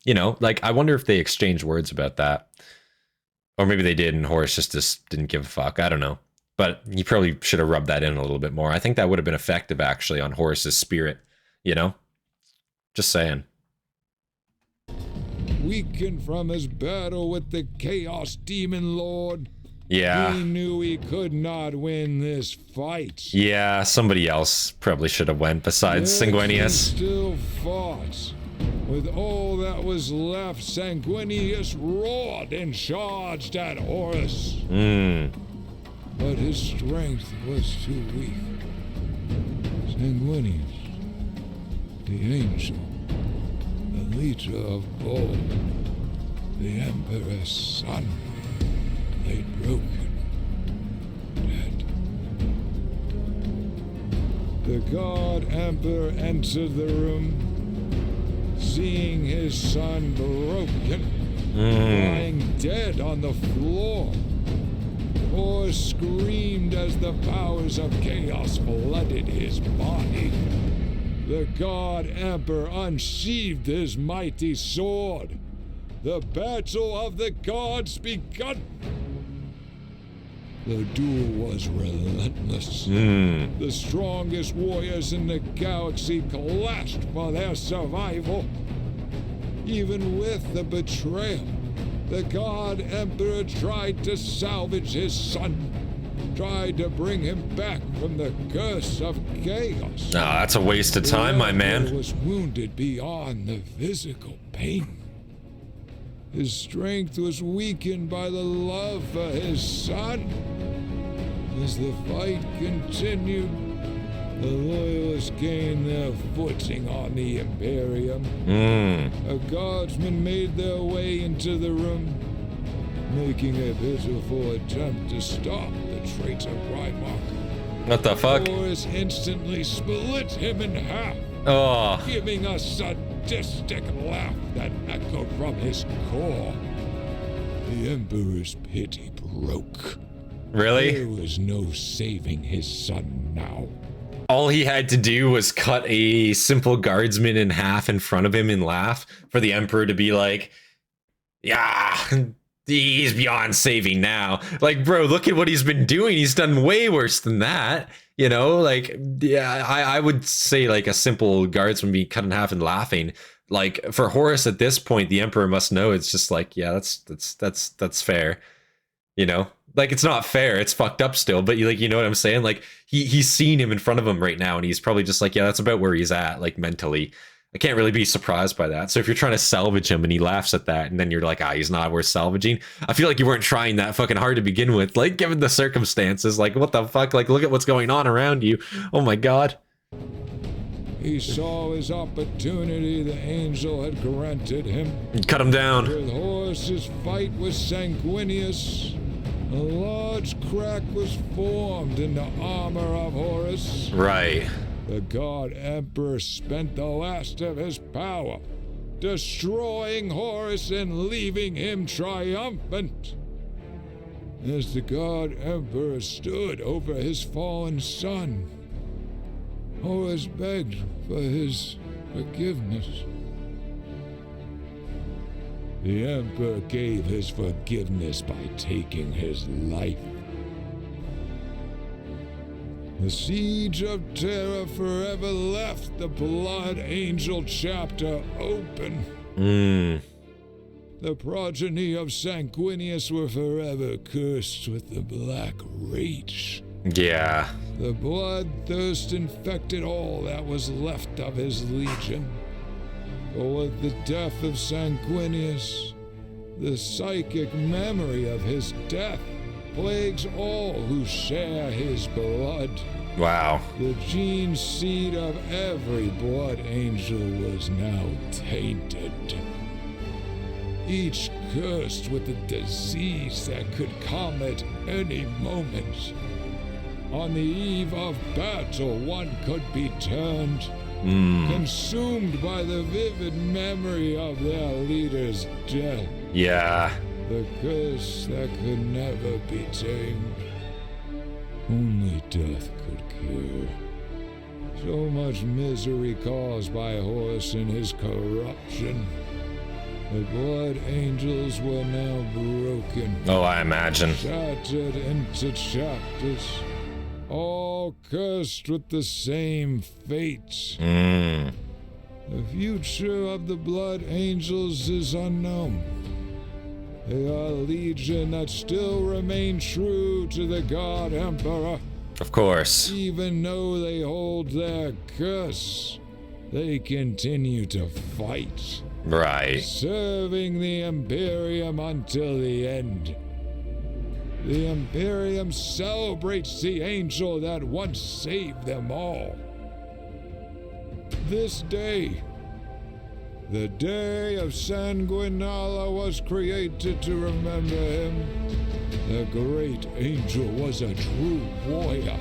you know, like, I wonder if they exchanged words about that. Or maybe they did and Horus just didn't give a fuck. I don't know. But he probably should have rubbed that in a little bit more. I think that would have been effective, actually, on Horus's spirit, you know? Just saying. Weakened from his battle with the Chaos Demon Lord, yeah, he knew he could not win this fight. Yeah, somebody else probably should have went besides Sanguinius. He still fought. With all that was left, Sanguinius roared and charged at Horus. But his strength was too weak. Sanguinius, the angel, the leader of all, the Emperor's son, lay broken, dead. The God Emperor entered the room, seeing his son broken, lying dead on the floor. Or screamed as the powers of chaos flooded his body. The God Emperor unsheathed his mighty sword. The battle of the gods begun. The duel was relentless. The strongest warriors in the galaxy clashed for their survival. Even with the betrayal, the God Emperor tried to salvage his son, tried to bring him back from the curse of chaos. Nah, that's a waste of time, my man. He was wounded beyond the physical pain. His strength was weakened by the love for his son. As the fight continued, the Loyalists gained their footing on the Imperium. A guardsman made their way into the room, making a pitiful attempt to stop the traitor Raymond. What the fuck? Horus instantly split him in half, giving a sadistic laugh that echoed from his core. The Emperor's pity broke. Really? There was no saving his son now. All he had to do was cut a simple guardsman in half in front of him and laugh for the Emperor to be like, yeah, he's beyond saving now. Like, bro, look at what he's been doing. He's done way worse than that. You know, like, yeah, I would say like a simple guardsman being cut in half and laughing. Like, for Horus at this point, the Emperor must know it's just like, yeah, that's fair. You know? Like, it's not fair. It's fucked up still, but you know what I'm saying? Like, he's seen him in front of him right now, and he's probably just like, yeah, that's about where he's at, like, mentally. I can't really be surprised by that. So if you're trying to salvage him and he laughs at that, and then you're like, he's not worth salvaging, I feel like you weren't trying that fucking hard to begin with. Like, given the circumstances, like, what the fuck? Like, look at what's going on around you. Oh my god. He saw his opportunity the angel had granted him. Cut him down. With Horus's fight with Sanguinius, a large crack was formed in the armor of Horus. Right. The God Emperor spent the last of his power, destroying Horus and leaving him triumphant. As the God Emperor stood over his fallen son, Horus begged for his forgiveness. The Emperor gave his forgiveness by taking his life. The siege of terror forever left the Blood Angel chapter open. The progeny of Sanguinius were forever cursed with the Black Rage. Yeah. The bloodthirst infected all that was left of his legion. But with the death of Sanguinius, the psychic memory of his death plagues all who share his blood. Wow. The gene seed of every blood angel was now tainted. Each cursed with a disease that could come at any moment. On the eve of battle, one could be turned, consumed by the vivid memory of their leader's death. Yeah. The curse that could never be tamed. Only death could cure. So much misery caused by Horus and his corruption. The blood angels were now broken. Oh, I imagine. Shattered into chapters. All cursed with the same fate. The future of the blood angels is unknown. They are a legion that still remain true to the God Emperor. Of course. Even though they hold their curse, they continue to fight. Right. Serving the Imperium until the end. The Imperium celebrates the angel that once saved them all. This day, the day of Sanguinala, was created to remember him. The great angel was a true warrior.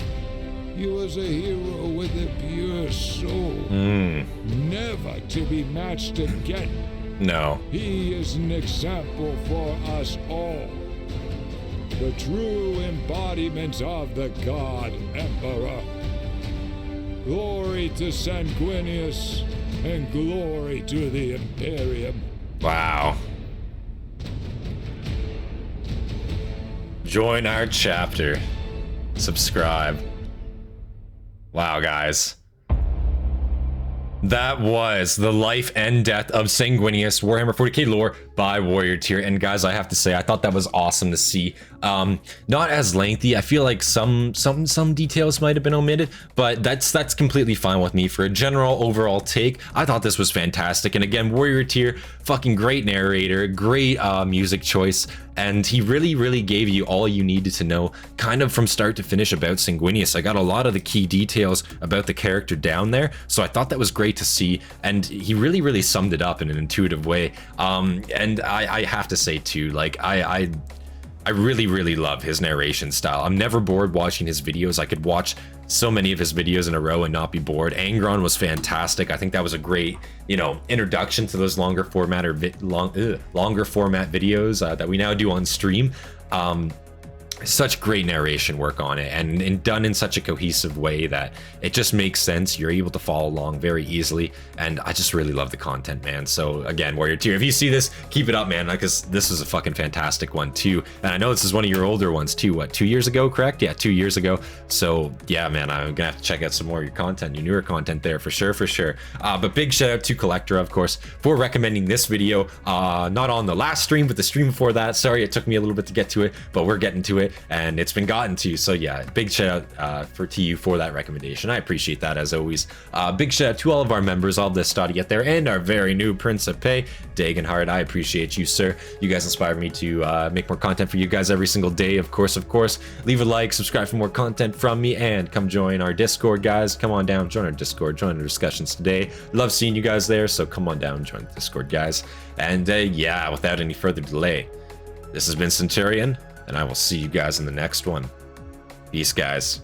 He was a hero with a pure soul. Never to be matched again. No. He is an example for us all. The true embodiment of the God Emperor. Glory to Sanguinius, and glory to the Imperium. Wow. Join our chapter. Subscribe. Wow, guys. That was the life and death of Sanguinius, Warhammer 40k lore by Warrior Tier. And guys, I have to say, I thought that was awesome to see. Not as lengthy. I feel like some details might have been omitted, but that's completely fine with me. For a general overall take, I thought this was fantastic. And again, Warrior Tier, fucking great narrator, great music choice. And he really gave you all you needed to know kind of from start to finish about Sanguinius. I got a lot of the key details about the character down there, so I thought that was great to see, and he really summed it up in an intuitive way. And I have to say too, like I really love his narration style. I'm never bored watching his videos. I could watch so many of his videos in a row and not be bored. Angron was fantastic. I think that was a great, introduction to those longer format videos that we now do on stream. Such great narration work on it, and done in such a cohesive way that it just makes sense. You're able to follow along very easily, and I just really love the content, man. So again, Warrior Tier, if you see this, keep it up, man, because this is a fucking fantastic one too. And I know this is one of your older ones too. What, 2 years ago, correct? Yeah, 2 years ago. So yeah, man, I'm gonna have to check out some more of your content, your newer content there for sure. But big shout out to Cellectra, of course, for recommending this video. Not on the last stream, but the stream before that. Sorry, it took me a little bit to get to it, but we're getting to it, and it's been gotten to. So yeah, big shout out to you for that recommendation. I appreciate that as always. Big shout out to all of our members, all the Hastati get there, and our very new Principe, Dagenhart. I appreciate you, sir. You guys inspire me to make more content for you guys every single day. Of course, leave a like, subscribe for more content from me, and come join our Discord, guys. Come on down, join our Discord, join the discussions today. Love seeing you guys there, so come on down, join the Discord, guys. And yeah, without any further delay, this has been Centurion, and I will see you guys in the next one. Peace, guys.